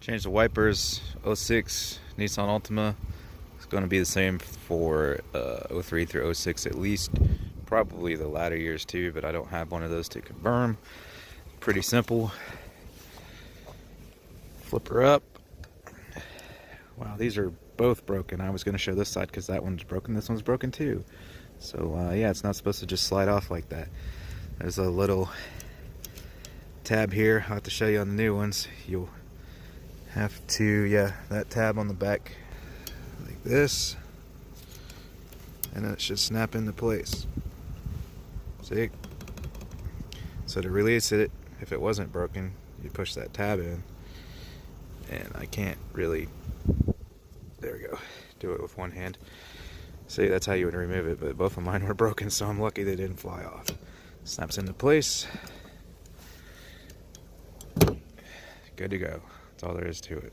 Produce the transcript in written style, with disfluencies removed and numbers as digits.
Changed the wipers. '06 Nissan Altima. It's going to be the same for '03 through '06 at least. Probably the latter years too, but I don't have one of those to confirm. Pretty simple. Flip her up. Wow, these are both broken. I was going to show this side because that one's broken. This one's broken too. So yeah, it's not supposed to just slide off like that. There's a little tab here. I'll have to show you on the new ones. You'll have to, yeah, that tab on the back like this, and then it should snap into place. See? So to release it, if it wasn't broken, you push that tab in, and I can't really, there we go, do it with one hand. See, that's how you would remove it, but both of mine were broken, so I'm lucky they didn't fly off. Snaps into place. Good to go. That's all there is to it.